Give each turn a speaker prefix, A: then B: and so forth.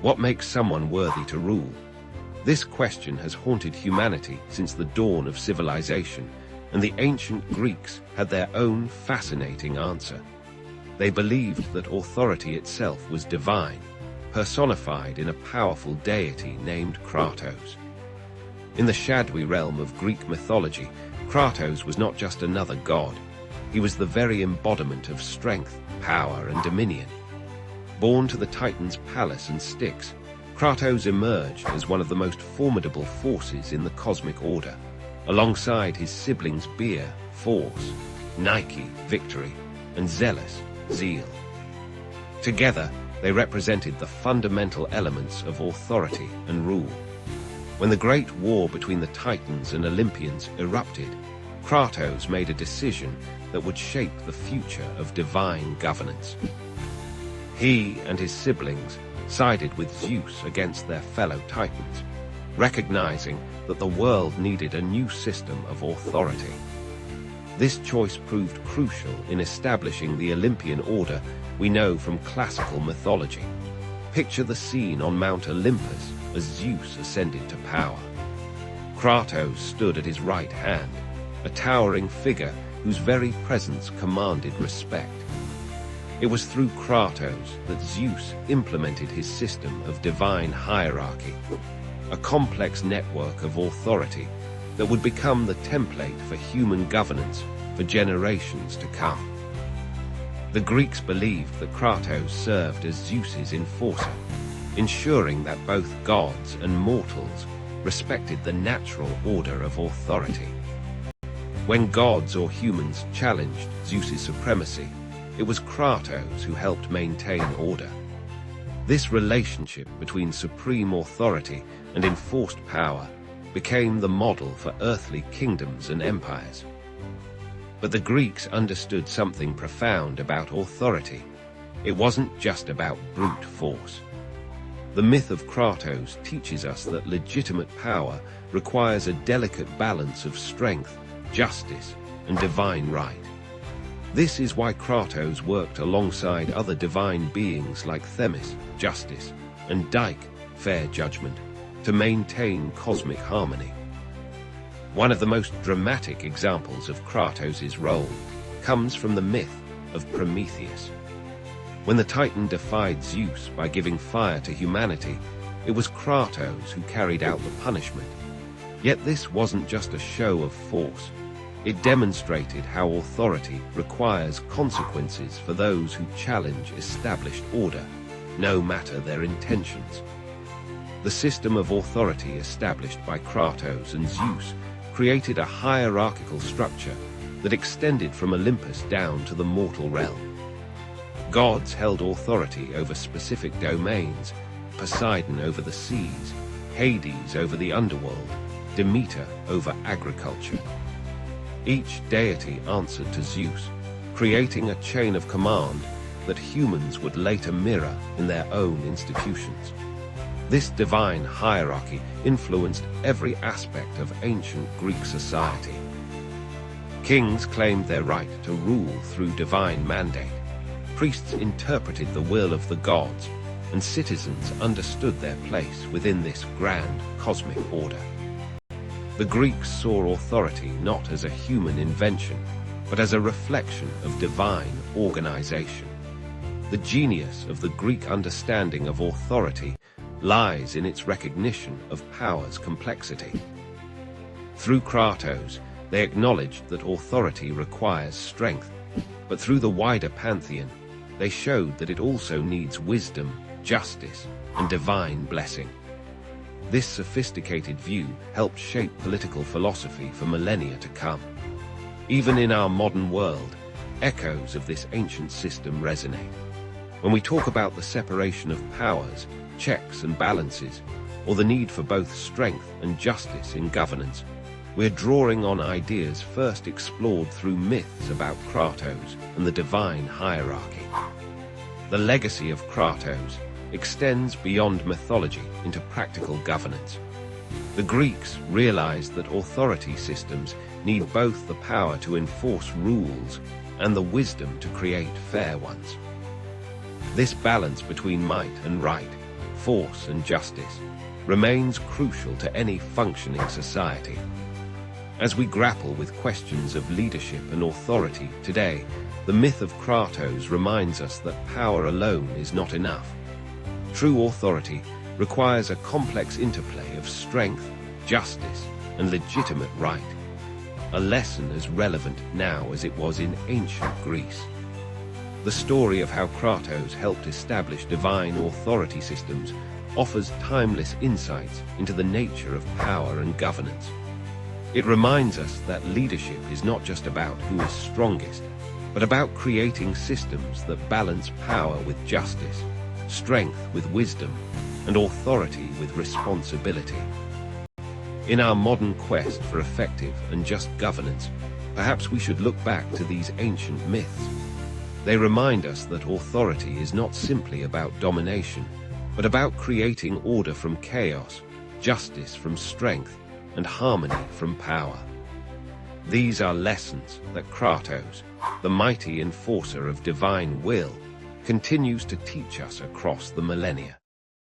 A: What makes someone worthy to rule? This question has haunted humanity since the dawn of civilization, and the ancient Greeks had their own fascinating answer. They believed that authority itself was divine, personified in a powerful deity named Kratos. In the shadowy realm of Greek mythology, Kratos was not just another god. He was the very embodiment of strength, power, and dominion. Born to the Titan's palace and Styx, Kratos emerged as one of the most formidable forces in the cosmic order, alongside his siblings Beer, Force, Nike, Victory, and Zelus, Zeal. Together, they represented the fundamental elements of authority and rule. When the great war between the Titans and Olympians erupted, Kratos made a decision that would shape the future of divine governance. He and his siblings sided with Zeus against their fellow Titans, recognizing that the world needed a new system of authority. This choice proved crucial in establishing the Olympian order we know from classical mythology. Picture the scene on Mount Olympus as Zeus ascended to power. Kratos stood at his right hand, a towering figure whose very presence commanded respect. It was through Kratos that Zeus implemented his system of divine hierarchy, a complex network of authority that would become the template for human governance for generations to come. The Greeks believed that Kratos served as Zeus's enforcer, ensuring that both gods and mortals respected the natural order of authority. When gods or humans challenged Zeus's supremacy, it was Kratos who helped maintain order. This relationship between supreme authority and enforced power became the model for earthly kingdoms and empires. But the Greeks understood something profound about authority. It wasn't just about brute force. The myth of Kratos teaches us that legitimate power requires a delicate balance of strength, justice, and divine right. This is why Kratos worked alongside other divine beings like Themis, justice, and Dike, fair judgment, to maintain cosmic harmony. One of the most dramatic examples of Kratos' role comes from the myth of Prometheus. When the Titan defied Zeus by giving fire to humanity, it was Kratos who carried out the punishment. Yet this wasn't just a show of force. It demonstrated how authority requires consequences for those who challenge established order, no matter their intentions. The system of authority established by Kratos and Zeus created a hierarchical structure that extended from Olympus down to the mortal realm. Gods held authority over specific domains, Poseidon over the seas, Hades over the underworld, Demeter over agriculture. Each deity answered to Zeus, creating a chain of command that humans would later mirror in their own institutions. This divine hierarchy influenced every aspect of ancient Greek society. Kings claimed their right to rule through divine mandate. Priests interpreted the will of the gods, and citizens understood their place within this grand cosmic order. The Greeks saw authority not as a human invention, but as a reflection of divine organization. The genius of the Greek understanding of authority lies in its recognition of power's complexity. Through Kratos, they acknowledged that authority requires strength, but through the wider pantheon, they showed that it also needs wisdom, justice, and divine blessing. This sophisticated view helped shape political philosophy for millennia to come. Even in our modern world, echoes of this ancient system resonate. When we talk about the separation of powers, checks and balances, or the need for both strength and justice in governance, we're drawing on ideas first explored through myths about Kratos and the divine hierarchy. The legacy of Kratos extends beyond mythology into practical governance. The Greeks realized that authority systems need both the power to enforce rules and the wisdom to create fair ones. This balance between might and right force and justice, remains crucial to any functioning society. As we grapple with questions of leadership and authority today, the myth of Kratos reminds us that power alone is not enough. True authority requires a complex interplay of strength, justice, and legitimate right, a lesson as relevant now as it was in ancient Greece. The story of how Kratos helped establish divine authority systems offers timeless insights into the nature of power and governance. It reminds us that leadership is not just about who is strongest, but about creating systems that balance power with justice, strength with wisdom, and authority with responsibility. In our modern quest for effective and just governance, perhaps we should look back to these ancient myths. They remind us that authority is not simply about domination, but about creating order from chaos, justice from strength, and harmony from power. These are lessons that Kratos, the mighty enforcer of divine will, continues to teach us across the millennia.